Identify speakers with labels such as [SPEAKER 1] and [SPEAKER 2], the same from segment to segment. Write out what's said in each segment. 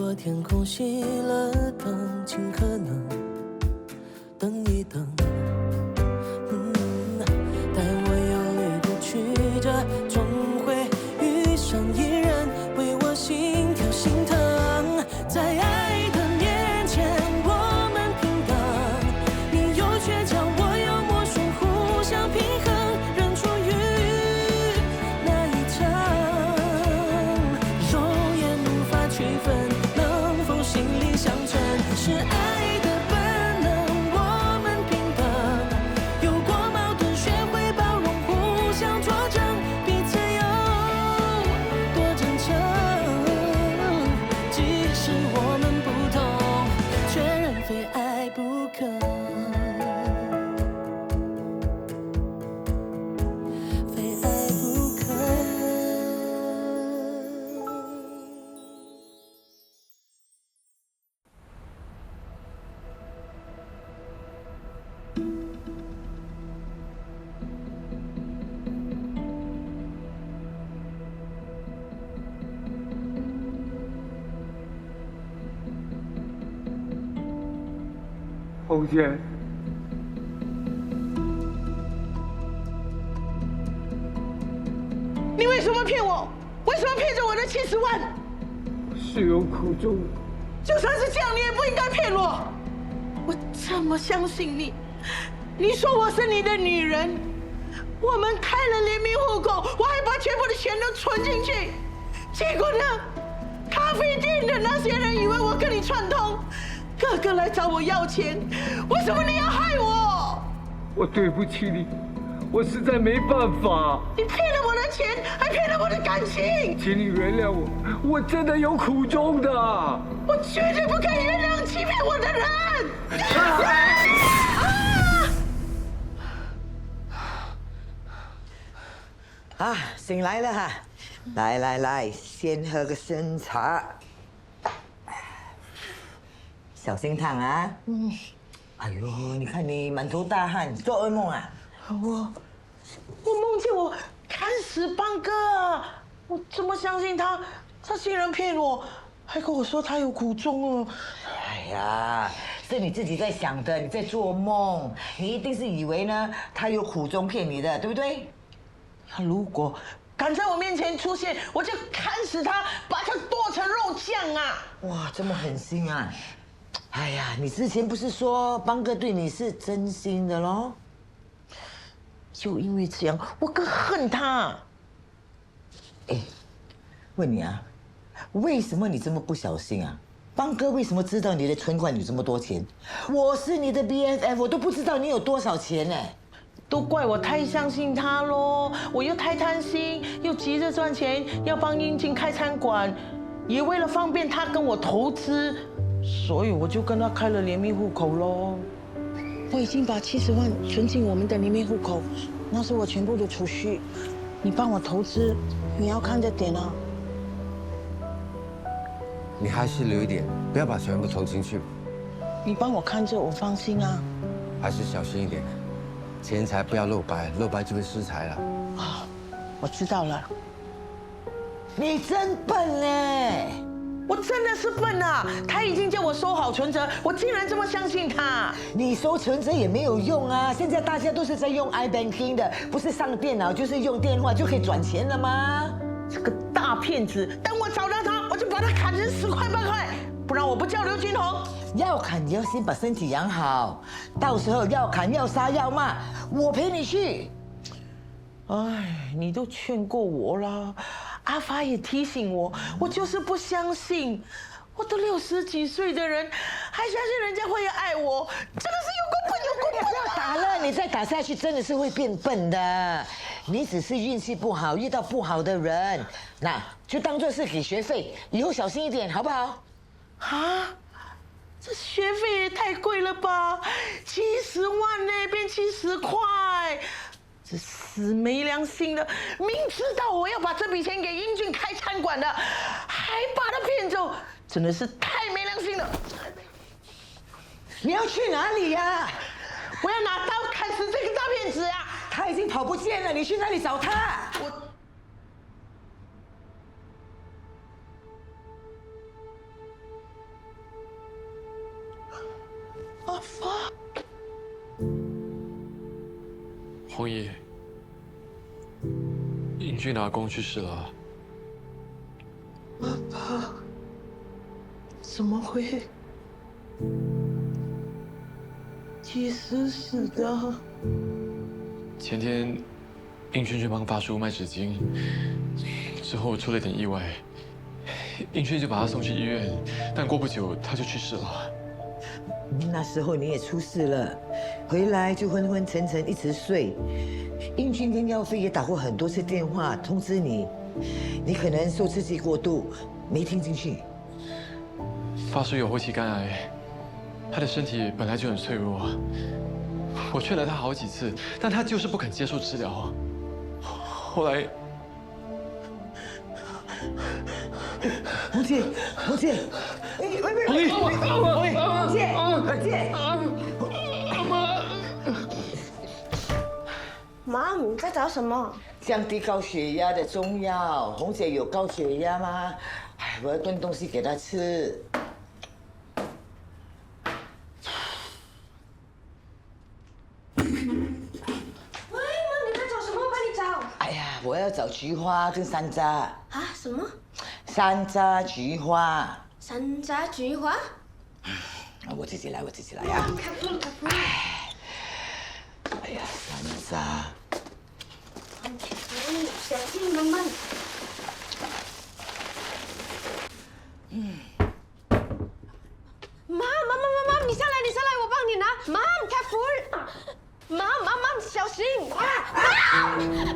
[SPEAKER 1] 若天空熄了灯，尽可能等一等。但我有理不曲折，总会遇上一人为我心跳心疼。在爱的面前，我们平等，你有倔强，我有魔术，互相平衡，认出于那一程，肉眼无法区分，能否心灵相存？是爱的本能，我们平等，有过矛盾，学会包容，互相作证，彼此有多真诚。即使我们不同，确认非爱不可，非爱不可。
[SPEAKER 2] 红姐，
[SPEAKER 3] 你为什么骗我？为什么骗着我的70万？
[SPEAKER 2] 是有苦衷。
[SPEAKER 3] 就算是这样，你也不应该骗我。我这么相信你，你说我是你的女人，我们开了联名户口，我还把全部的钱都存进去。结果呢，咖啡店的那些人以为我跟你串通，个个来找我要钱。为什么你要害我？
[SPEAKER 2] 我对不起你，我实在没办法。
[SPEAKER 3] 你骗了我的钱，还骗了我的感情。
[SPEAKER 2] 请你原谅我，我真的有苦衷的。
[SPEAKER 3] 我绝对不可以原谅欺骗我的人！
[SPEAKER 4] 醒来了哈！来，先喝个参茶。小心烫啊！哎呦，你看你满头大汗，做噩梦啊？
[SPEAKER 3] 我梦见我砍死邦哥啊！我怎么相信他？他竟然骗我，还跟我说他有苦衷哦！
[SPEAKER 4] 哎呀，是你自己在想的，你在做梦，你一定是以为呢他有苦衷骗你的，对不对？
[SPEAKER 3] 他如果敢在我面前出现，我就砍死他，把他剁成肉酱啊！
[SPEAKER 4] 哇，这么狠心啊！哎呀，你之前不是说邦哥对你是真心的咯？
[SPEAKER 3] 就因为这样，我更恨他。
[SPEAKER 4] 哎，问你啊，为什么你这么不小心啊？邦哥为什么知道你的存款有这么多钱？我是你的 BFF， 我都不知道你有多少钱呢。
[SPEAKER 3] 都怪我太相信他喽，我又太贪心，又急着赚钱，要帮英静开餐馆，也为了方便他跟我投资，所以我就跟他开了联名户口喽。我已经把70万存进我们的联名户口，那是我全部的储蓄。你帮我投资，你要看着点啊。
[SPEAKER 5] 你还是留一点，不要把全部投进去，
[SPEAKER 3] 你帮我看着，我放心啊。
[SPEAKER 5] 还是小心一点，钱财不要露白，露白就会失财了。
[SPEAKER 3] 啊，我知道了。
[SPEAKER 4] 你真笨嘞！
[SPEAKER 3] 我真的是笨啊！他已经叫我收好存折，我竟然这么相信他。
[SPEAKER 4] 你收存折也没有用啊！现在大家都是在用 iBanking 的，不是上电脑就是用电话就可以转钱了吗？
[SPEAKER 3] 这个大骗子！等我找到他，我就把他砍成10块8块，不然我不叫刘君红。
[SPEAKER 4] 要砍你要先把身体养好，到时候要砍要杀要骂，我陪你去。
[SPEAKER 3] 哎，你都劝过我了，阿发也提醒我，我就是不相信。我都60几岁的人，还相信人家会爱我，真的是有够笨，有够笨！
[SPEAKER 4] 不要打了，你再打下去真的是会变笨的。你只是运气不好，遇到不好的人，那就当做是给学费，以后小心一点，好不好？
[SPEAKER 3] 啊，这学费也太贵了吧！70万呢，变70块，这死没良心的！明知道我要把这笔钱给英俊开餐馆的，还把他骗走，真的是太没良心了！
[SPEAKER 4] 你要去哪里呀？
[SPEAKER 3] 我要拿刀砍死这个大骗子啊！
[SPEAKER 4] 他已经跑不见了，你去哪里找他？
[SPEAKER 3] 我。阿发，
[SPEAKER 6] 红姨，英俊的阿公去世了。
[SPEAKER 3] 阿发，怎么会？几时死的？
[SPEAKER 6] 前天，英俊去帮发叔卖纸巾，之后出了点意外，英俊就把他送去医院，但过不久他就去世了。
[SPEAKER 4] 那时候你也出事了，回来就昏昏沉沉一直睡。英俊跟耀飞也打过很多次电话通知你，你可能受刺激过度，没听进去。
[SPEAKER 6] 发叔有后期肝癌，他的身体本来就很脆弱。我劝了他好几次，但他就是不肯接受治疗。后来，
[SPEAKER 4] 红姐，红姐，喂，
[SPEAKER 6] 红姨，
[SPEAKER 4] 红姐，红姐，
[SPEAKER 7] 妈，你在找什么？
[SPEAKER 4] 降低高血压的中药。红姐有高血压吗？哎，我要炖东西给她吃。
[SPEAKER 7] 喂，妈，你在找什么？我帮你找。
[SPEAKER 4] 哎呀，我要找菊花跟山楂。
[SPEAKER 7] 啊？什么？
[SPEAKER 4] 山楂菊花。
[SPEAKER 7] 山楂菊花？
[SPEAKER 4] 我自己来，我自己来啊！
[SPEAKER 7] 开服了，开服了。
[SPEAKER 4] 哎呀，山楂。
[SPEAKER 7] 小心，慢慢。妈，你下来，我帮你拿。妈，careful。妈，小心。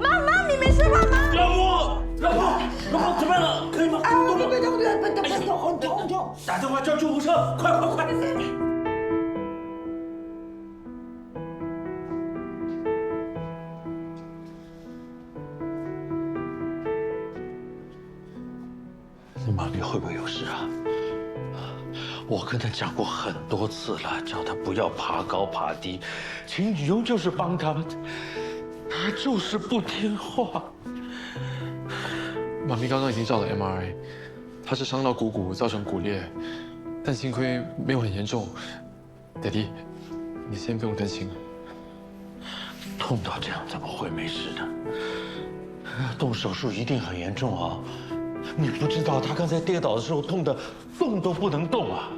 [SPEAKER 7] 妈，你没事吧？妈。
[SPEAKER 8] 老婆，怎么样了？可以吗？
[SPEAKER 4] 别动，很痛！
[SPEAKER 8] 打电话叫救护车，快！你妈咪会不会有事啊？我跟她讲过很多次了，叫她不要爬高爬低，秦雨庸就是帮他们，她就是不听话。
[SPEAKER 6] 妈咪刚刚已经照了 MRI， 她是伤到股骨，造成骨裂，但幸亏没有很严重。爹地，你先不用担心。
[SPEAKER 8] 痛到这样怎么会没事呢？动手术一定很严重啊！你不知道他刚才跌倒的时候痛得动都不能动啊！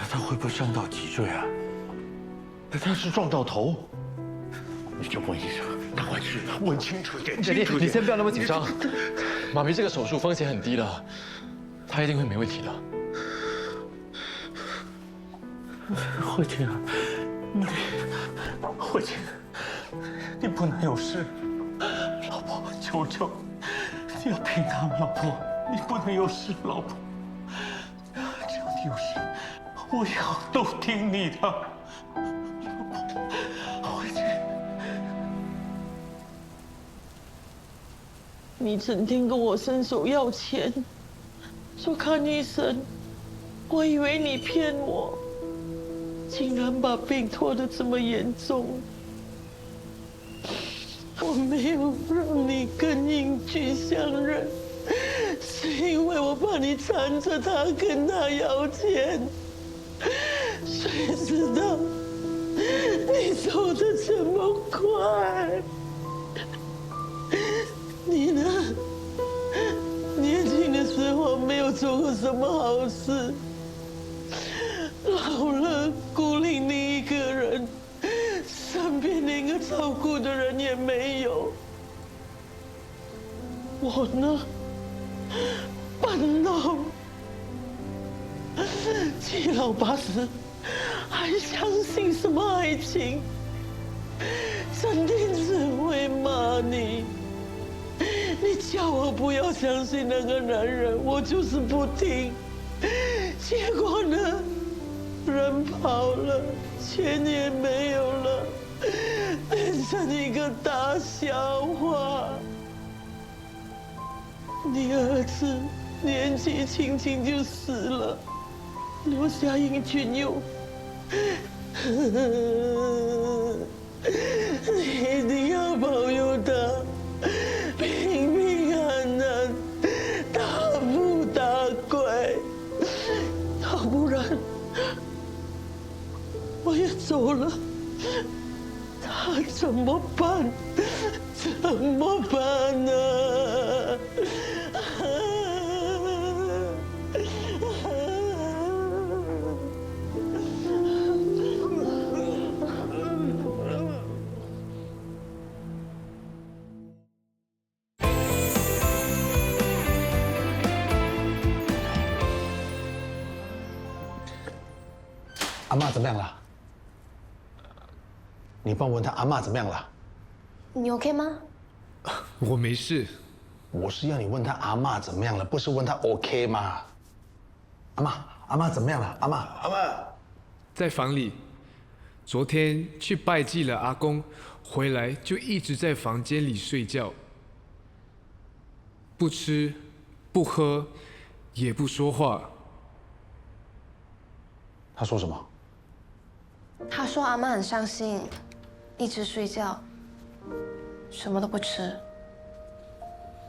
[SPEAKER 8] 他会不会伤到脊椎啊？他是撞到头？你去问医生，赶快去问清楚一点，
[SPEAKER 6] 爹地，你先不要那么紧张。妈咪这个手术风险很低的，她一定会没问题的。
[SPEAKER 8] 慧清啊，慧清，你不能有事，老婆，求你要平安，老婆，你不能有事，老婆，只要你有事，我以后都听你的，老婆，慧清。
[SPEAKER 3] 你整天跟我伸手要钱，说看医生，我以为你骗我，竟然把病拖得这么严重。我没有让你跟英俊相认，是因为我怕你缠着他跟他要钱。谁知道你走得这么快？你呢？年轻的时候没有做过什么好事，老了孤零零一个人，身边连个照顾的人也没有。我呢，笨到七老八十，还相信什么爱情？整天只会骂你。你叫我不要相信那个男人，我就是不听。结果呢，人跑了，钱也没有了，变成一个大笑话。你儿子年纪轻轻就死了，留下英俊佑。你一定要保佑他。平平安安，大富大贵，要不然怎么办？怎么办呢？
[SPEAKER 9] 阿嬷怎么样了？你帮我问他阿嬷怎么样了？
[SPEAKER 7] 你 OK 吗？
[SPEAKER 10] 我没事。
[SPEAKER 9] 我是要你问他阿嬷怎么样了，不是问他 OK 吗？阿嬷怎么样了？阿嬷，
[SPEAKER 10] 在房里。昨天去拜祭了阿公，回来就一直在房间里睡觉，不吃，不喝，也不说话。
[SPEAKER 9] 他说什么？
[SPEAKER 7] 他说阿妈很伤心，一直睡觉，什么都不吃。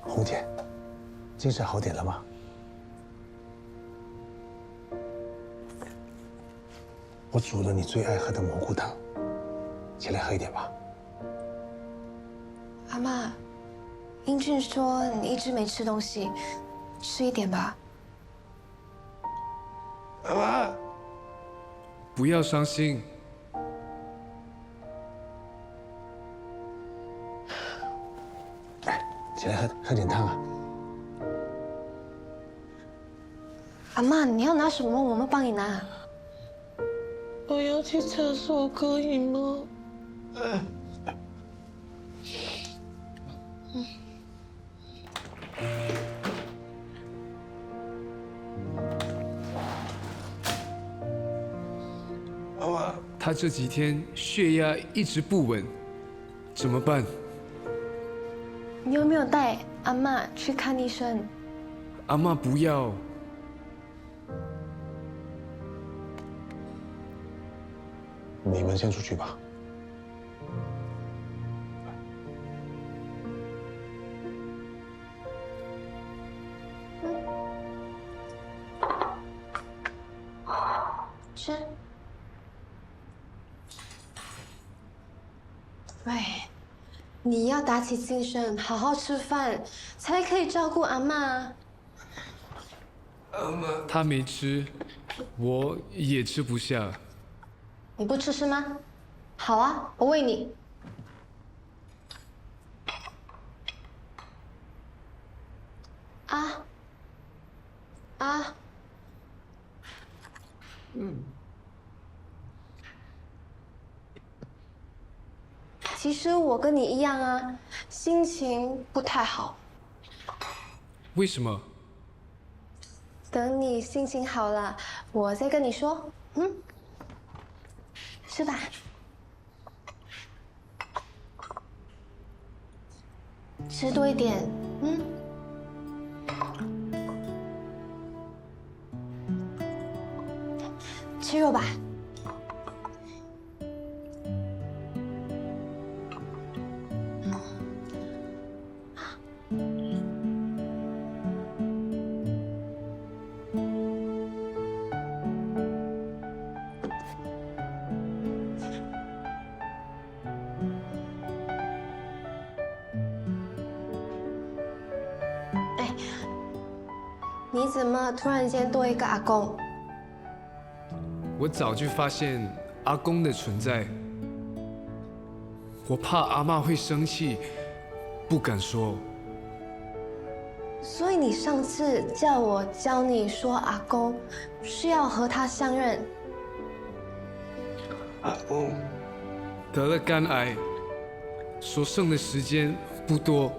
[SPEAKER 9] 红姐，精神好点了吗？我煮了你最爱喝的蘑菇汤，起来喝一点吧。
[SPEAKER 7] 阿妈，英俊说你一直没吃东西，吃一点吧。
[SPEAKER 9] 阿妈，
[SPEAKER 10] 不要伤心。
[SPEAKER 9] 来，起来喝点汤啊。
[SPEAKER 7] 阿妈，你要拿什么？我们帮你拿。
[SPEAKER 3] 我要去厕所，可以吗？
[SPEAKER 10] 他这几天血压一直不稳，怎么办？
[SPEAKER 7] 你有没有带阿妈去看医生？
[SPEAKER 10] 阿嬷不要。
[SPEAKER 9] 你们先出去吧。
[SPEAKER 7] 吃。喂，你要打起精神，好好吃饭，才可以照顾阿妈。
[SPEAKER 10] 他没吃，我也吃不下。
[SPEAKER 7] 你不吃是吗？好啊，我喂你。其实我跟你一样啊，心情不太好。
[SPEAKER 10] 为什么？
[SPEAKER 7] 等你心情好了，我再跟你说。吃吧。吃多一点，吃肉吧。你怎么突然间多一个阿公？
[SPEAKER 10] 我早就发现阿公的存在，我怕阿嬷会生气，不敢说。
[SPEAKER 7] 所以你上次叫我教你说阿公，是要和他相认。
[SPEAKER 9] 阿公
[SPEAKER 10] 得了肝癌，所剩的时间不多，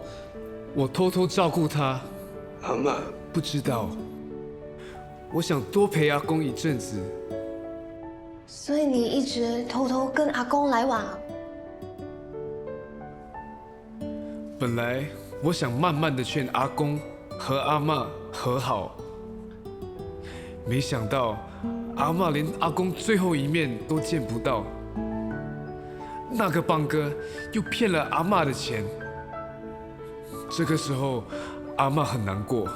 [SPEAKER 10] 我偷偷照顾他。
[SPEAKER 9] 阿嬷，
[SPEAKER 10] 不知道，我想多陪阿公一阵子。
[SPEAKER 7] 所以你一直偷偷跟阿公来往。
[SPEAKER 10] 本来我想慢慢的劝阿公和阿嬷和好，没想到阿嬷连阿公最后一面都见不到。那个邦哥又骗了阿嬷的钱，这个时候阿嬷很难过。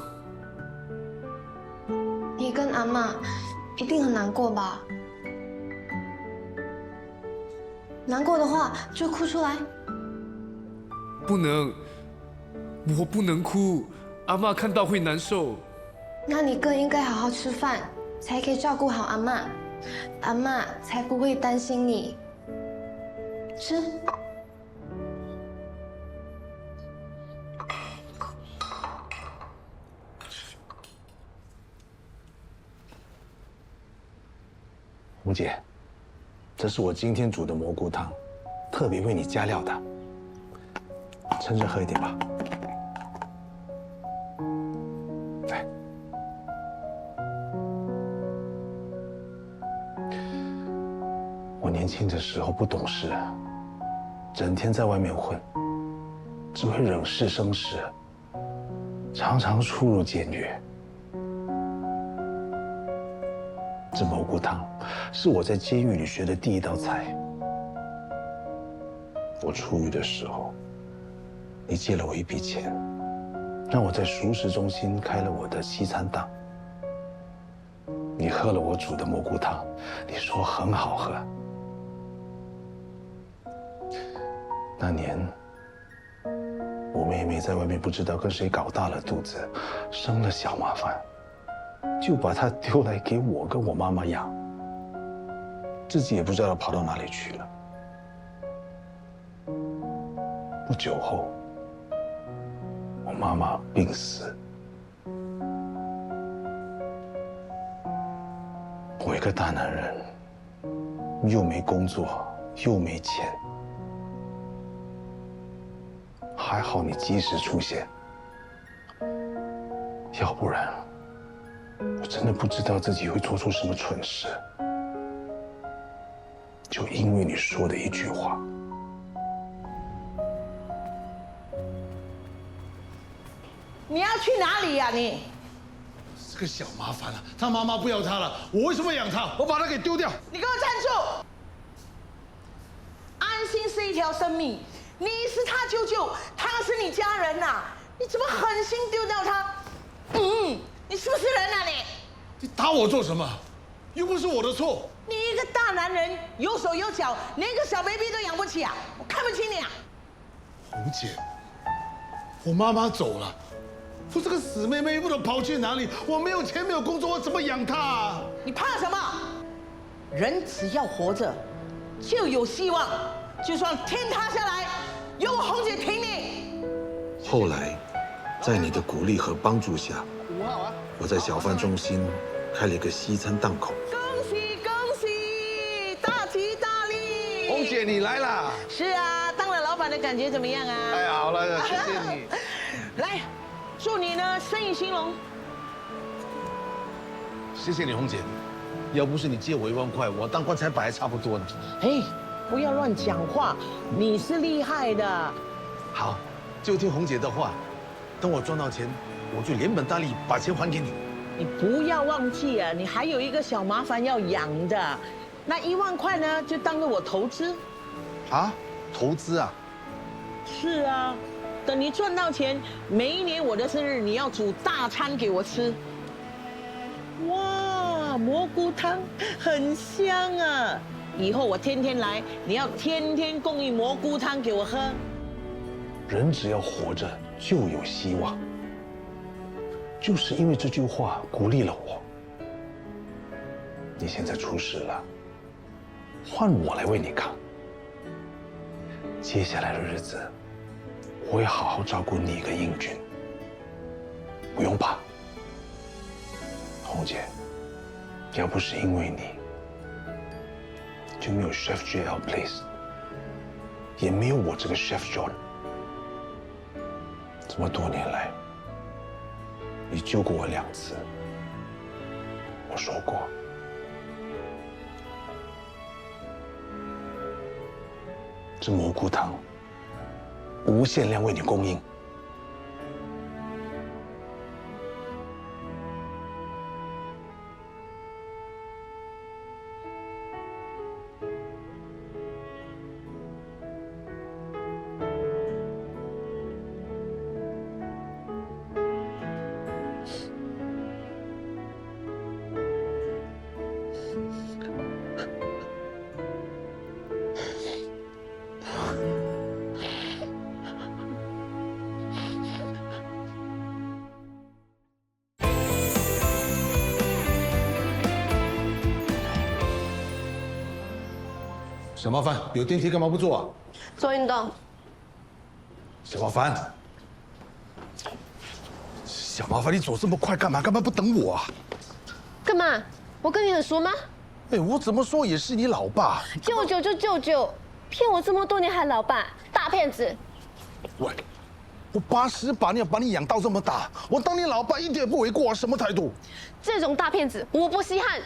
[SPEAKER 7] 你跟阿嬷一定很难过吧？难过的话就哭出来。
[SPEAKER 10] 不能，我不能哭，阿嬷看到会难受。
[SPEAKER 7] 那你更应该好好吃饭，才可以照顾好阿嬷，阿嬷才不会担心你。吃。
[SPEAKER 9] 红姐，这是我今天煮的蘑菇汤，特别为你加料的，趁热喝一点吧。来，我年轻的时候不懂事，整天在外面混，只会惹是生事，常常出入监狱。这蘑菇汤是我在监狱里学的第一道菜。我出狱的时候，你借了我一笔钱，让我在熟食中心开了我的西餐档。你喝了我煮的蘑菇汤，你说很好喝。那年，我妹妹在外面不知道跟谁搞大了肚子，生了小麻烦。就把它丢来给我跟我妈妈养，自己也不知道跑到哪里去了。不久后，我妈妈病死，我一个大男人，又没工作，又没钱，还好你及时出现，要不然。我真的不知道自己会做出什么蠢事，就因为你说的一句话。
[SPEAKER 3] 你要去哪里呀你？
[SPEAKER 9] 是个小麻烦了，他妈妈不要他了，我为什么养他？我把他给丢掉。
[SPEAKER 3] 你给我站住！安心是一条生命，你是他舅舅，他是你家人呐，你怎么狠心丢掉他？你是不是人啊你？
[SPEAKER 9] 你打我做什么？又不是我的错。
[SPEAKER 3] 你一个大男人，有手有脚，连个小 baby 都养不起啊！我看不起你啊！
[SPEAKER 9] 红姐，我妈妈走了，我这个死妹妹不知道跑去哪里。我没有钱，没有工作，我怎么养她啊？
[SPEAKER 3] 你怕什么？人只要活着，就有希望。就算天塌下来，有我红姐挺你。
[SPEAKER 11] 后来，在你的鼓励和帮助下，我在小贩中心开了一个西餐档口。
[SPEAKER 3] 恭喜恭喜，大吉大利！
[SPEAKER 9] 红姐，你来啦！
[SPEAKER 3] 是啊，当了老板的感觉怎么样啊？
[SPEAKER 9] 哎呀，好了，谢谢你。
[SPEAKER 3] 来，祝你呢生意兴隆。
[SPEAKER 9] 谢谢你，红姐。要不是你借我1万块，我当棺材板还差不多呢。
[SPEAKER 3] 嘿，不要乱讲话，你是厉害的。
[SPEAKER 9] 好，就听红姐的话。等我赚到钱，我就连本带利把钱还给你。
[SPEAKER 3] 你不要忘记啊，你还有一个小麻烦要养的。那1万块呢，就当做我投资。
[SPEAKER 9] 啊？投资啊？
[SPEAKER 3] 是啊，等你赚到钱，每一年我的生日你要煮大餐给我吃。哇，蘑菇汤很香啊！以后我天天来，你要天天供应蘑菇汤给我喝。
[SPEAKER 9] 人只要活着就有希望，就是因为这句话鼓励了我。你现在出事了，换我来为你扛。接下来的日子，我会好好照顾你跟英俊，不用怕。红姐，要不是因为你，就没有 Chef JL Place， 也没有我这个 Chef John。这么多年来，你救过我2次。我说过，这蘑菇汤无限量为你供应。
[SPEAKER 11] 小麻烦，有电梯干嘛不坐啊？
[SPEAKER 7] 做运动。
[SPEAKER 11] 小麻烦，小麻烦，你走这么快干嘛？干嘛不等我啊？
[SPEAKER 7] 干嘛？我跟你很熟吗？
[SPEAKER 11] 哎，我怎么说也是你老爸。
[SPEAKER 7] 舅舅就舅舅，骗我这么多年还老爸，大骗子！
[SPEAKER 11] 喂，我80把你养到这么大，我当你老爸一点不为过啊！什么态度？
[SPEAKER 7] 这种大骗子我不稀罕。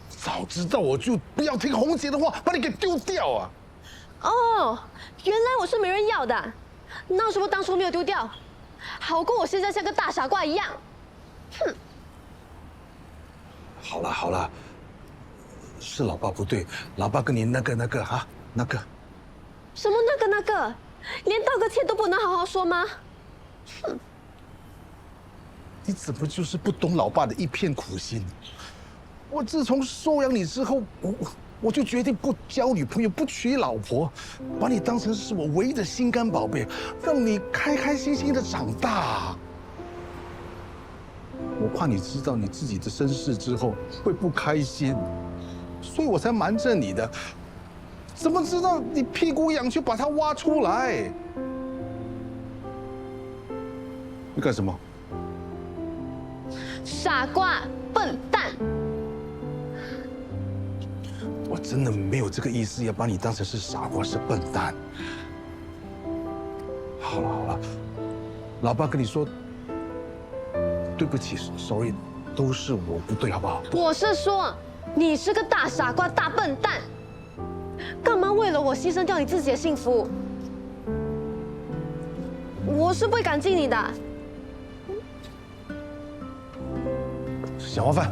[SPEAKER 11] 早知道我就不要听红姐的话，把你给丢掉啊！
[SPEAKER 7] 哦，原来我是没人要的，那为什么当初没有丢掉？好过我现在像个大傻瓜一样。哼！
[SPEAKER 11] 好了好了，是老爸不对，老爸跟你那个啊，那个。
[SPEAKER 7] 什么那个？连道个歉都不能好好说吗？哼！
[SPEAKER 11] 你怎么就是不懂老爸的一片苦心？我自从收养你之后，我就决定不交女朋友，不娶老婆，把你当成是我唯一的心肝宝贝，让你开开心心的长大。我怕你知道你自己的身世之后会不开心，所以我才瞒着你的。怎么知道你屁股痒就把它挖出来？你干什么？
[SPEAKER 7] 傻瓜，笨蛋！
[SPEAKER 11] 我真的没有这个意思，要把你当成是傻瓜，是笨蛋。好了，老爸跟你说，对不起 ，sorry， 都是我不对，好不好？
[SPEAKER 7] 我是说，你是个大傻瓜、大笨蛋，干嘛为了我牺牲掉你自己的幸福？我是不会感激你的。
[SPEAKER 11] 小麻烦，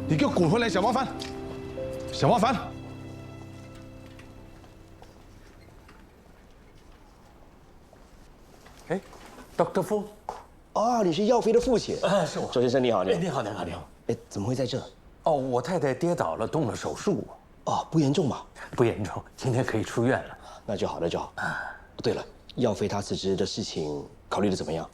[SPEAKER 11] 你给我滚回来！小麻烦，小麻烦。
[SPEAKER 8] 哎，Dr. Fu，
[SPEAKER 12] 啊，你是耀飞的父亲？
[SPEAKER 8] 是我。
[SPEAKER 12] 周先生你好，你好。
[SPEAKER 8] 你好，你好，你好。
[SPEAKER 12] 哎，怎么会在这？
[SPEAKER 8] 哦，我太太跌倒了，动了手术。
[SPEAKER 12] 哦，不严重吧？
[SPEAKER 8] 不严重，今天可以出院了。
[SPEAKER 12] 那就好，那就好。对了，耀飞他辞职的事情考虑的怎么样？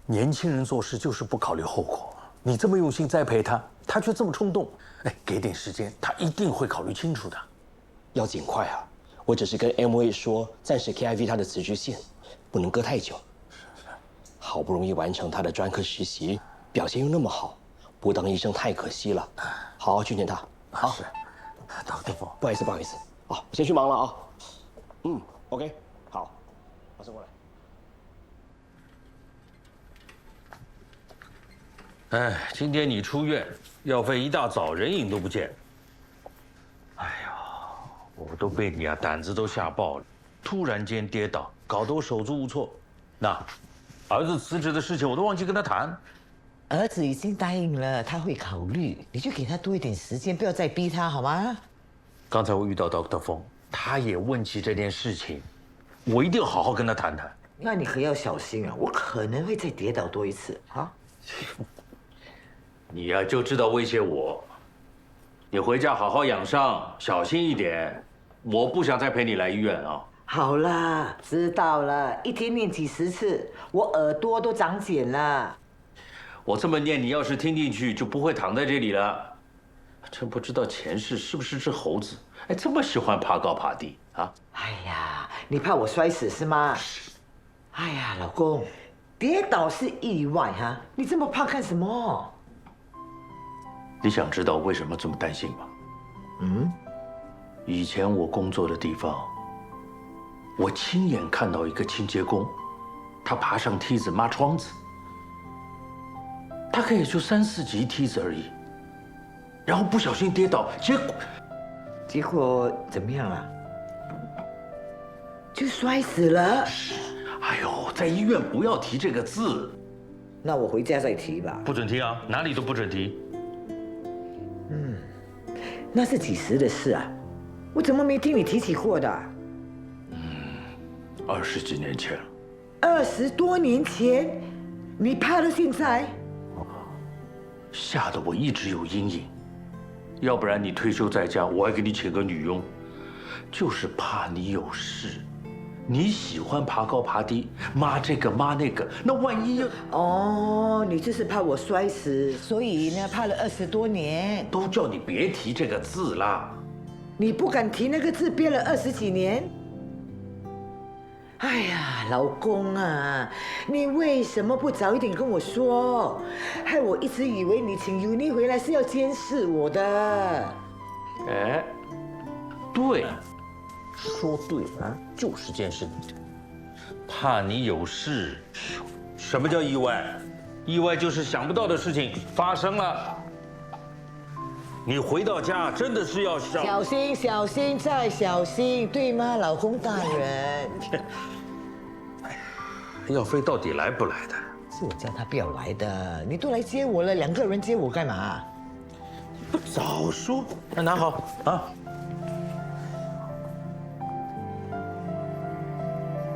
[SPEAKER 8] 年轻人做事就是不考虑后果。你这么用心栽培他，他却这么冲动。哎，给点时间，他一定会考虑清楚的。
[SPEAKER 12] 要尽快啊！我只是跟 MA 说，暂时 KIV 他的辞职线，不能搁太久。好不容易完成他的专科实习，表现又那么好，不当医生太可惜了。好好训练他。好，
[SPEAKER 8] 是。Dr. Fu，
[SPEAKER 12] 不好意思，啊，我先去忙了啊。OK， 好，马上过来。
[SPEAKER 13] 哎，今天你出院，耀飞一大早人影都不见。哎呀，我都被你啊胆子都吓爆了，突然间跌倒，搞得我手足无措。那儿子辞职的事情我都忘记跟他谈。
[SPEAKER 4] 儿子已经答应了，他会考虑，你就给他多一点时间，不要再逼他，好吗？
[SPEAKER 13] 刚才我遇到 Dr. 风，他也问起这件事情，我一定要好好跟他谈谈。
[SPEAKER 4] 那你可要小心啊，我可能会再跌倒多一次啊。
[SPEAKER 13] 你呀就知道威胁我，你回家好好养伤，小心一点。我不想再陪你来医院啊。
[SPEAKER 4] 好啦，知道了，一天念几10次，我耳朵都长茧了。
[SPEAKER 13] 我这么念，你要是听进去，就不会躺在这里了。真不知道前世是不是只猴子，哎，这么喜欢爬高爬低啊！
[SPEAKER 4] 哎呀，你怕我摔死是吗？哎呀，老公，跌倒是意外哈，你这么怕干什么？
[SPEAKER 13] 你想知道为什么这么担心吗？以前我工作的地方，我亲眼看到一个清洁工，他爬上梯子抹窗子，大概也就3、4级梯子而已，然后不小心跌倒，
[SPEAKER 4] 结果怎么样了？就摔死了。
[SPEAKER 13] 哎呦，在医院不要提这个字。
[SPEAKER 4] 那我回家再提吧。
[SPEAKER 13] 不准提啊，哪里都不准提。
[SPEAKER 4] 那是几时的事啊？我怎么没听你提起过的
[SPEAKER 13] ？20几年前了。
[SPEAKER 4] 20多年前，你怕到现在？
[SPEAKER 13] 吓得我一直有阴影。要不然你退休在家，我还给你请个女佣，就是怕你有事。你喜欢爬高爬低，抹这个抹那个，那万一……
[SPEAKER 4] 哦，你就是怕我摔死，所以呢怕了20多年。
[SPEAKER 13] 都叫你别提这个字啦。
[SPEAKER 4] 你不敢提那个字，憋了20几年。哎呀，老公啊，你为什么不早一点跟我说？害我一直以为你请Uni回来是要监视我的。
[SPEAKER 13] 哎，对，说对了，就是监视你的，怕你有事。什么叫意外？意外就是想不到的事情发生了。你回到家真的是要
[SPEAKER 4] 小心、小心再小心，对吗，老公大人？
[SPEAKER 13] 哎呀，耀飞到底来不来的？
[SPEAKER 4] 是我叫他不要来的，你都来接我了，2个人接我干嘛？
[SPEAKER 13] 不早说，拿好啊！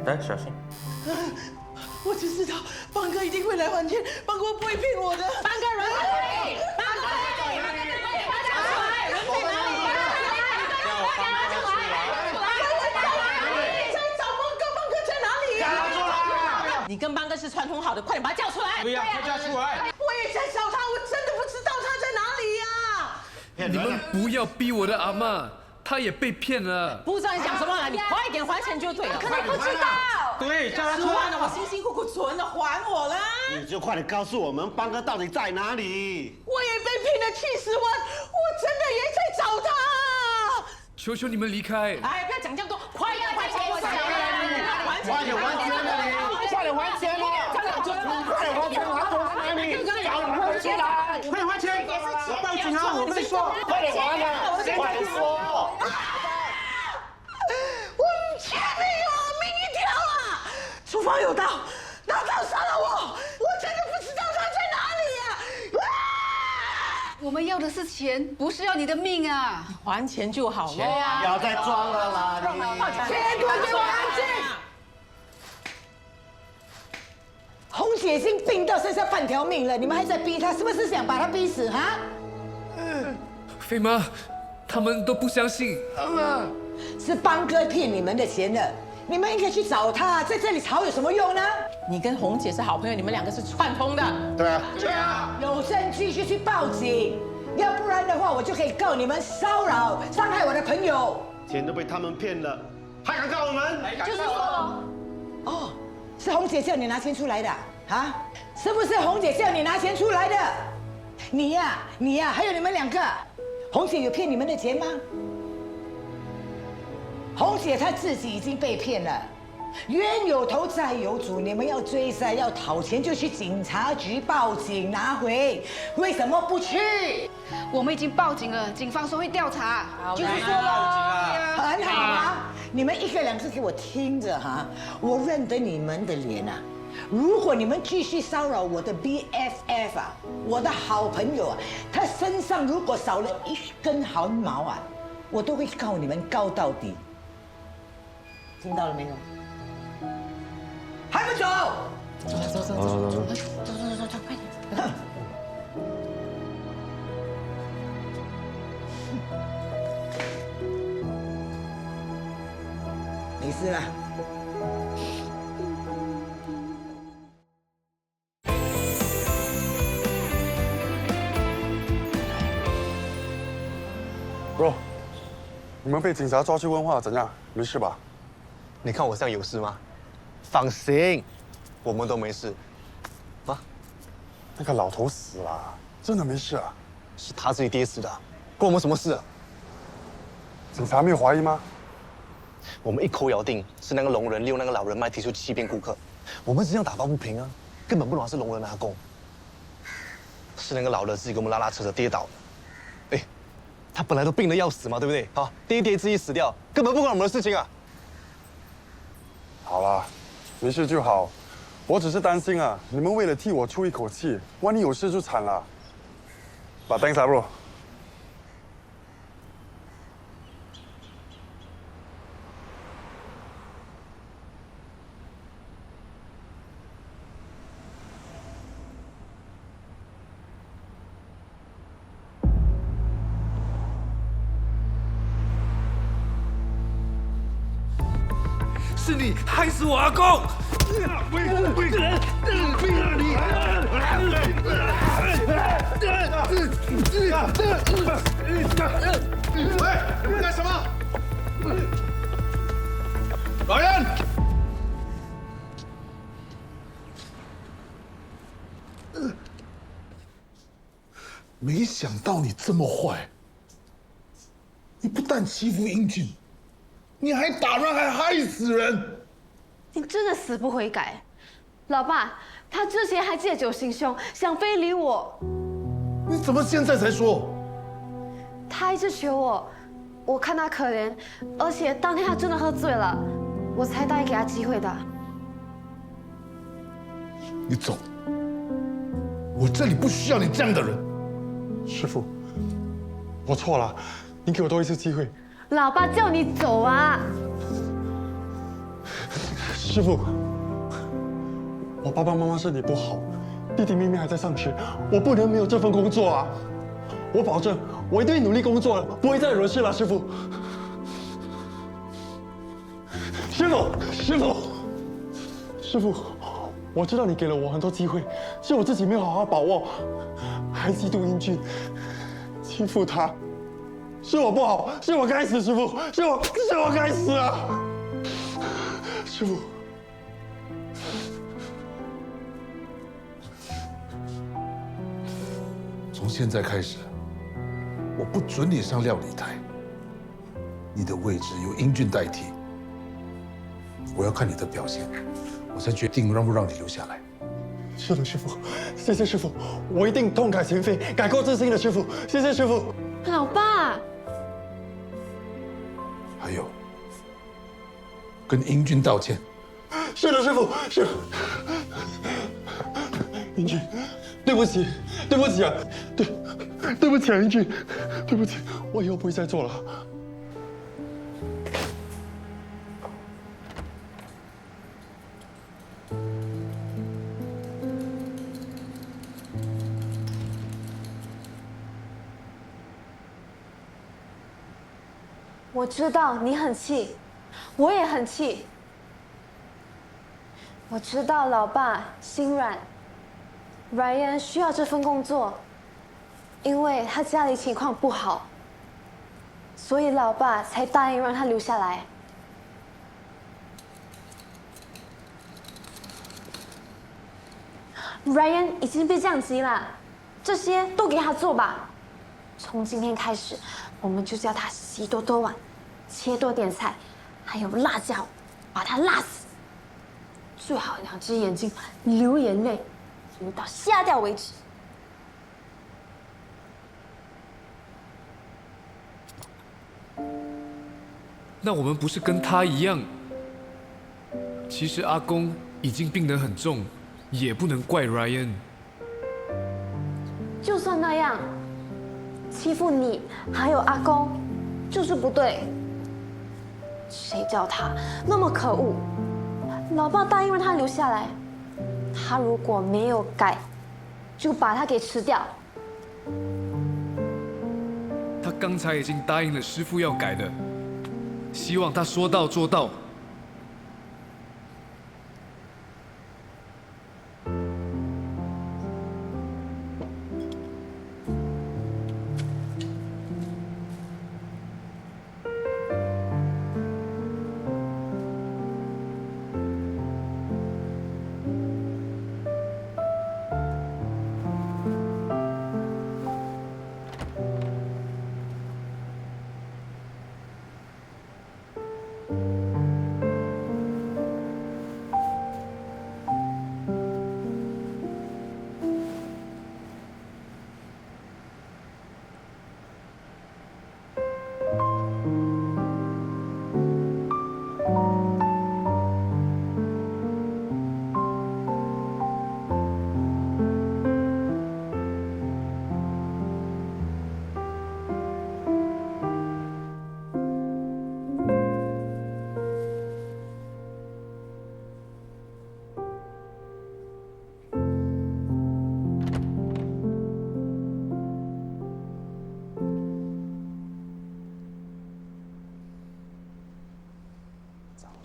[SPEAKER 13] 来，小心。
[SPEAKER 3] 我只知道邦哥一定会来还钱，邦哥不会骗我的。邦哥人在哪里？邦哥在哪里？讲出来，人在哪里？
[SPEAKER 8] 叫邦哥出来！
[SPEAKER 3] 在找邦哥，邦哥在哪里？
[SPEAKER 8] 叫他出来！
[SPEAKER 3] 你跟邦哥是串通好的，快点把他叫出来！
[SPEAKER 8] 不要，快叫出来！
[SPEAKER 3] 我也在找他，我真的不知道他在哪里呀！
[SPEAKER 10] 你们不要逼我的阿嬷，她也被骗了。
[SPEAKER 3] 不知道你讲什么了，你快点还钱就对了。
[SPEAKER 8] 可能不知道。对，叫他出来！
[SPEAKER 3] 我辛辛苦苦存的，还我啦！
[SPEAKER 14] 你就快点告诉我们邦哥到底在哪里！
[SPEAKER 3] 我也被骗了70万，我真的也在找他。
[SPEAKER 10] 求求你们离开！
[SPEAKER 3] 哎，不要讲这么多，快点还钱！
[SPEAKER 14] 快点还钱啊你！快点还钱啊！快点还钱！还你！还钱来！快点还钱！我报警啊！我跟你说，快点还啊！快点说！
[SPEAKER 3] 我前面有命一条啊！厨房有刀，拿刀杀了我！我真的不知道他在哪里呀！
[SPEAKER 15] 我们要的是钱，不是要你的命啊！
[SPEAKER 3] 还钱就好了。
[SPEAKER 14] 不要再装了啦！你
[SPEAKER 3] 钱给我安静！
[SPEAKER 4] 红姐已经病到剩下半条命了，你们还在逼她，是不是想把她逼死哈？
[SPEAKER 10] 飞妈，他们都不相信。
[SPEAKER 4] 是邦哥骗你们的钱的，你们应该去找他，在这里吵有什么用呢？
[SPEAKER 3] 你跟红姐是好朋友，你们2个是串通的。
[SPEAKER 14] 对啊，
[SPEAKER 3] 对啊，
[SPEAKER 4] 有证据就去报警，要不然的话我就可以告你们骚扰、伤害我的朋友。
[SPEAKER 14] 钱都被他们骗了，还敢告我们？
[SPEAKER 3] 就是说，
[SPEAKER 4] 哦，是红姐叫你拿钱出来的啊？是不是红姐叫你拿钱出来的？你呀，还有你们2个，红姐有骗你们的钱吗？红姐她自己已经被骗了，冤有头债有主，你们要追债要讨钱就去警察局报警拿回，为什么不去？
[SPEAKER 15] 我们已经报警了，警方说会调查。
[SPEAKER 4] 就是说咯，很好啊，你们1个2个给我听着哈，我认得你们的脸啊。如果你们继续骚扰我的 BFF 啊，我的好朋友啊，他身上如果少了1根毫毛啊，我都会告你们告到底。听到了没有？还不走？
[SPEAKER 3] 走，快点！
[SPEAKER 4] 没事了。
[SPEAKER 16] Bro， 你们被警察抓去问话，怎样？没事吧？
[SPEAKER 17] 你看我像有事吗？放心，我们都没事。啊？
[SPEAKER 16] 那个老头死了，真的没事啊？
[SPEAKER 17] 是他自己跌死的，关我们什么事啊？
[SPEAKER 16] 警察没有怀疑吗？
[SPEAKER 17] 我们一口咬定是那个聋人利用那个老人脉提出欺骗顾客，我们只想打抱不平啊，根本不懂他是聋人阿公。是那个老人自己给我们拉扯着跌倒的。哎，他本来都病得要死嘛，对不对？啊，跌一跌自己死掉，根本不关我们的事情啊。
[SPEAKER 16] 好了，没事就好。我只是担心啊，你们为了替我出一口气，万一有事就惨了。But thanks, bro.
[SPEAKER 10] 是你害死我阿公！
[SPEAKER 14] 喂，干什么？
[SPEAKER 11] 没想到你这么坏，你不但欺负英俊，你还打人，还害死人。
[SPEAKER 15] 你真的死不悔改，老爸，他之前还借酒行凶，想非礼我。
[SPEAKER 11] 你怎么现在才说？
[SPEAKER 15] 他一直求我，我看他可怜，而且当天他真的喝醉了，我才答应给他机会的。
[SPEAKER 11] 你走，我这里不需要你这样的人。
[SPEAKER 16] 师傅，我错了，您给我多一次机会。
[SPEAKER 15] 老爸叫你走啊！
[SPEAKER 16] 师傅，我爸爸妈妈身体不好，弟弟妹妹还在上学，我不能没有这份工作啊！我保证，我一定会努力工作的，不会再惹事了，师傅。师傅，师傅，师傅，我知道你给了我很多机会，是我自己没有好好把握，还嫉妒英俊，欺负他，是我不好，是我该死，师傅，是我该死啊！师傅。
[SPEAKER 11] 从现在开始，我不准你上料理台，你的位置由英俊代替。我要看你的表现，我才决定让不让你留下来。
[SPEAKER 16] 是的，师傅，谢谢师傅，我一定痛改前非，改过自新的，师傅，谢谢师傅。
[SPEAKER 15] 老爸，
[SPEAKER 11] 还有，跟英俊道歉。
[SPEAKER 16] 是的，师傅，是。英俊，对不起，对不起啊，对不起啊，英俊，对不起，我以后不会再做了。
[SPEAKER 15] 我知道你很气，我也很气。我知道老爸心软，Ryan 需要这份工作，因为他家里情况不好，所以老爸才答应让他留下来。Ryan 已经被降级了，这些都给他做吧。从今天开始，我们就叫他洗多多碗，切多点菜，还有辣椒，把他辣死。最好2只眼睛流眼泪，流到瞎掉为止。
[SPEAKER 10] 那我们不是跟他一样？其实阿公已经病得很重，也不能怪 Ryan。
[SPEAKER 15] 就算那样，欺负你还有阿公，就是不对。谁叫他那么可恶？老爸答应让他留下来，他如果没有改，就把他给吃掉。
[SPEAKER 10] 他刚才已经答应了师傅要改的，希望他说到做到。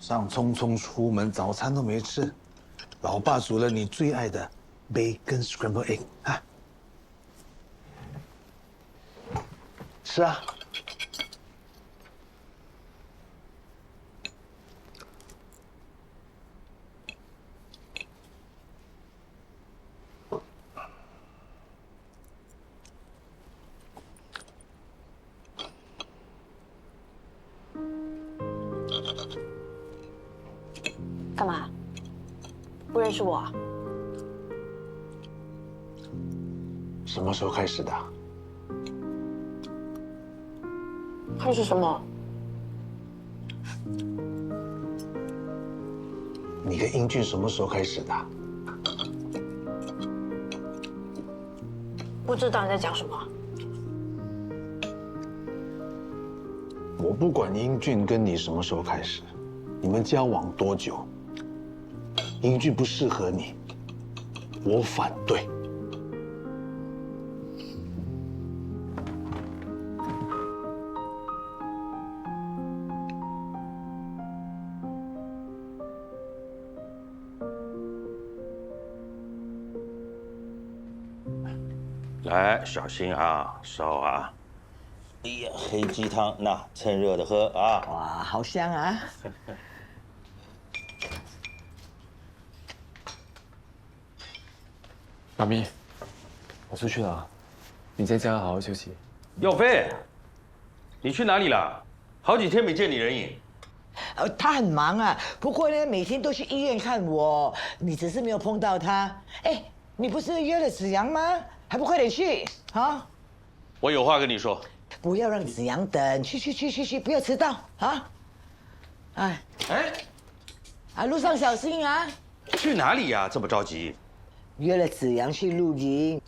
[SPEAKER 11] 上匆匆出门，早餐都没吃，老爸煮了你最爱的 bacon scrambled egg 啊，吃啊。
[SPEAKER 18] 认识我啊？
[SPEAKER 9] 什么时候开始的？
[SPEAKER 18] 开始什么？
[SPEAKER 9] 你跟英俊什么时候开始的？
[SPEAKER 18] 不知道你在讲什么。
[SPEAKER 9] 我不管英俊跟你什么时候开始，你们交往多久？英俊不适合你，我反对。
[SPEAKER 13] 来，小心啊，烧啊！哎呀，黑鸡汤，那趁热的喝啊！
[SPEAKER 4] 哇，好香啊！
[SPEAKER 6] 妈咪，我出去了，你在家好好休息。
[SPEAKER 13] 耀飞，你去哪里了？好几天没见你人影。
[SPEAKER 4] 他很忙啊，不过呢，每天都去医院看我，你只是没有碰到他。哎，你不是约了子阳吗？还不快点去啊！
[SPEAKER 13] 我有话跟你说。
[SPEAKER 4] 不要让子阳等，去，不要迟到啊！哎，路上小心啊！
[SPEAKER 13] 去哪里呀？这么着急？
[SPEAKER 4] 约了子阳去露营。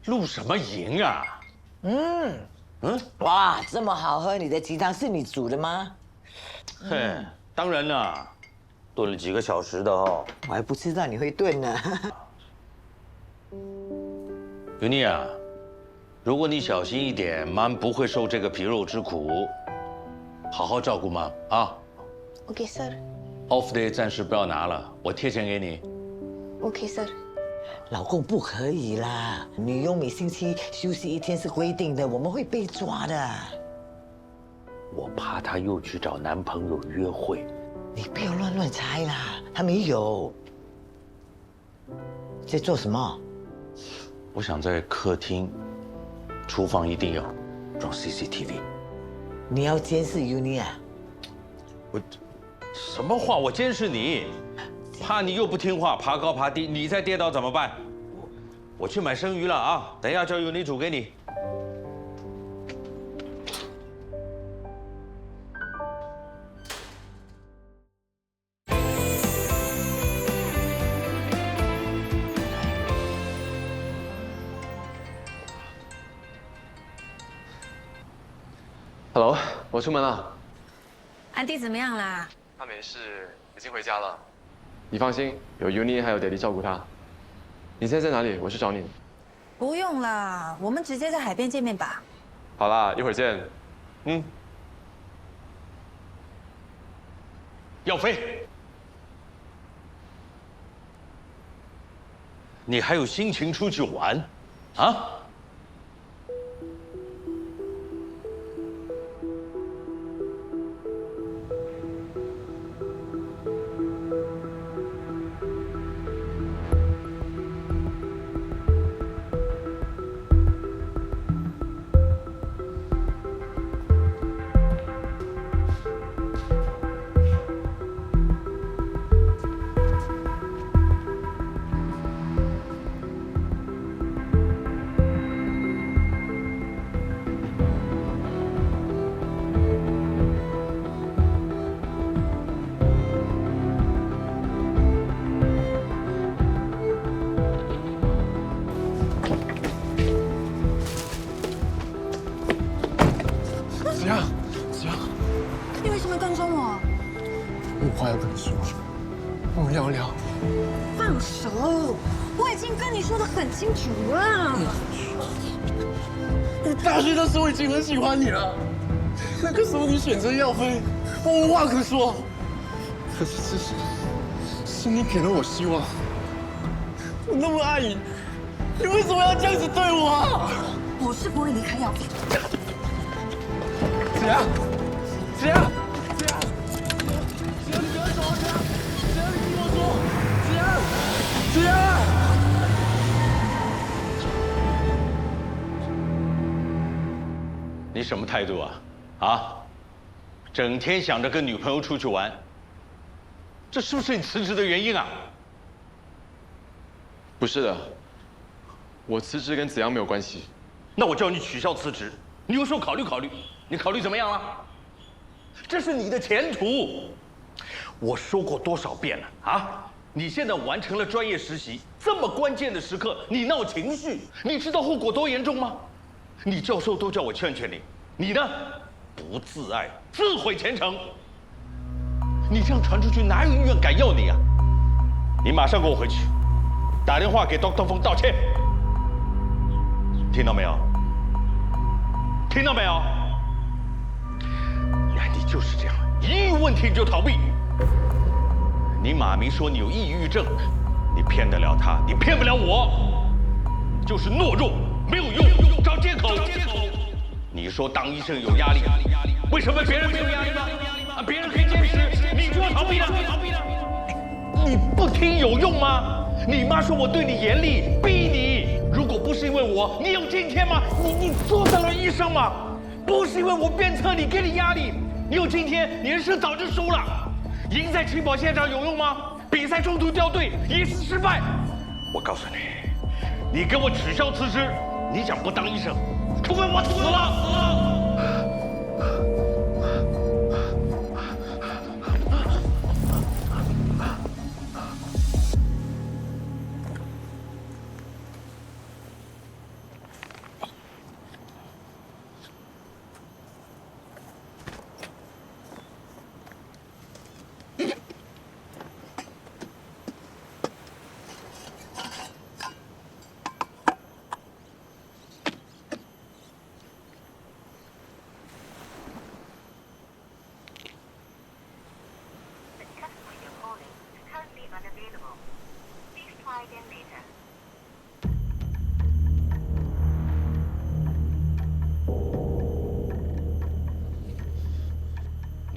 [SPEAKER 13] 露什么营啊？
[SPEAKER 4] 哇，这么好喝，你的鸡汤是你煮的吗？
[SPEAKER 13] 嘿，当然啦，炖了几个小时的哦。
[SPEAKER 4] 我还不知道你会炖呢。
[SPEAKER 13] 尤妮啊，如果你小心一点，妈不会受这个皮肉之苦。好好照顾妈啊。
[SPEAKER 7] OK sir。Off
[SPEAKER 13] day 暂时不要拿了，我贴钱给你。
[SPEAKER 7] OK sir。
[SPEAKER 4] 老公不可以啦，女佣每星期休息1天是规定的，我们会被抓的。
[SPEAKER 13] 我怕她又去找男朋友约会。
[SPEAKER 4] 你不要乱猜啦，她没有。在做什么？
[SPEAKER 13] 我想在客厅、厨房一定要装 CCTV。
[SPEAKER 4] 你要监视 Uni 啊？
[SPEAKER 13] 我什么话？我监视你，怕你又不听话，爬高爬低，你再跌倒怎么办？我去买生鱼了啊！等一下叫 Uni 煮给你。
[SPEAKER 6] Hello， 我出门了。
[SPEAKER 18] 安迪怎么样啦？
[SPEAKER 6] 他没事，已经回家了。你放心，有 Uni 还有 Daddy 照顾他。你现在在哪里？我去找你。
[SPEAKER 18] 不用啦，我们直接在海边见面吧。
[SPEAKER 6] 好啦，一会儿见。
[SPEAKER 13] 耀飞，你还有心情出去玩？啊？
[SPEAKER 18] 你为什么跟踪我？
[SPEAKER 16] 我有话要跟你说，我们聊聊。
[SPEAKER 18] 放手！我已经跟你说得很清楚了。
[SPEAKER 16] 我大学的时候已经很喜欢你了，那个时候你选择耀飞，我无话可说。可是这是你给了我希望，我那么爱你，你为什么要这样子对我啊？
[SPEAKER 18] 我是不会离开耀飞。
[SPEAKER 16] 子阳，子阳，子阳，子阳，你不要走啊！子阳，子阳，你听我说，子阳，子阳。
[SPEAKER 13] 你什么态度啊？啊？整天想着跟女朋友出去玩，这是不是你辞职的原因啊？
[SPEAKER 6] 不是的，我辞职跟子阳没有关系。
[SPEAKER 13] 那我叫你取消辞职，你又说考虑考虑，你考虑怎么样了？这是你的前途。我说过多少遍了啊！你现在完成了专业实习，这么关键的时刻你闹情绪，你知道后果多严重吗？你教授都叫我劝劝你，你呢？不自爱，自毁前程。你这样传出去，哪有医院敢要你啊？你马上跟我回去，打电话给Dr. Feng道歉，听到没有？听到没有？你就是这样，一遇问题你就逃避。你妈咪说你有抑郁症，你骗得了她，你骗不了我。你就是懦弱，没有用，找借口。你说当医生有压力，为什么别人没有压力呢？别人可以坚持，你就要逃避了。你不听有用吗？你妈说我对你严厉，逼你。如果不是因为我，你有今天吗？你做得了医生吗？不是因为我鞭策你，给你压力，你有今天，你人生早就输了。赢在起跑线上有用吗？比赛中途掉队也是失败。我告诉你，你给我取消辞职，你想不当医生，除非我死了。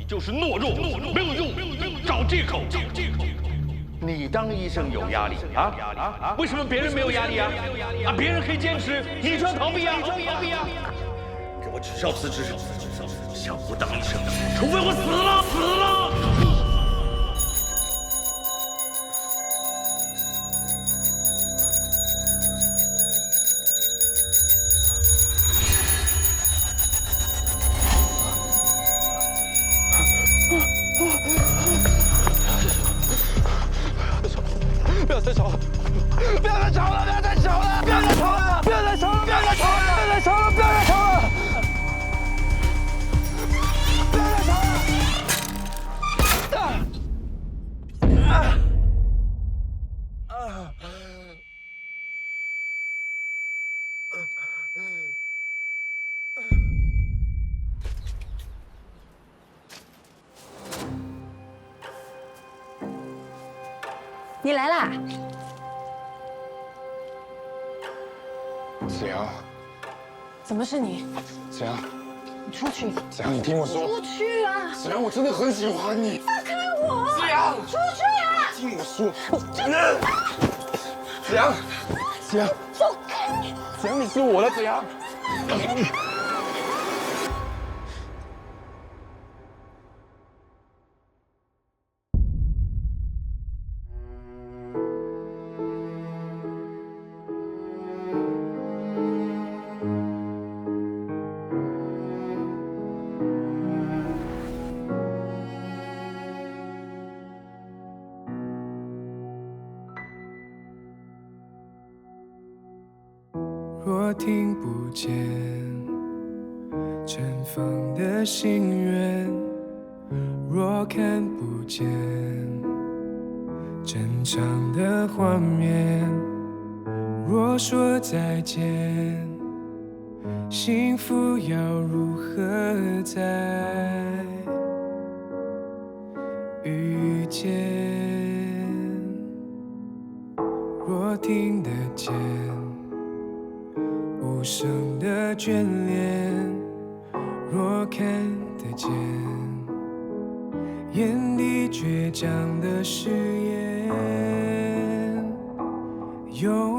[SPEAKER 13] 就是懦弱，没有用，找借口。你当医生有压力啊？为什么别人没有压力啊？别人可以坚持，你就要逃避啊！给我取消辞职，想不当医生，除非我死了。
[SPEAKER 14] 不要再吵了！不要再吵了！不要再吵了！不要再吵了！不要再吵了！不要再吵了！不要再吵了！不要再吵了！不要再吵了！
[SPEAKER 15] 你来啦！
[SPEAKER 11] 子阳，
[SPEAKER 15] 怎么是你？
[SPEAKER 11] 子阳，
[SPEAKER 15] 你出去！
[SPEAKER 11] 子阳，你听我说。
[SPEAKER 15] 出去啊！
[SPEAKER 11] 子阳，我真的很喜欢你。
[SPEAKER 15] 放开我！
[SPEAKER 11] 子阳，
[SPEAKER 15] 出去啊！
[SPEAKER 11] 听我说。子阳，子阳，
[SPEAKER 15] 走开！
[SPEAKER 11] 子阳，你是我的子阳。
[SPEAKER 1] 若听不见尘封的心愿，若看不见正常的画面，若说再见，幸福要如何再遇见？若听得见无声的眷恋，若看得见眼底倔强的誓言，有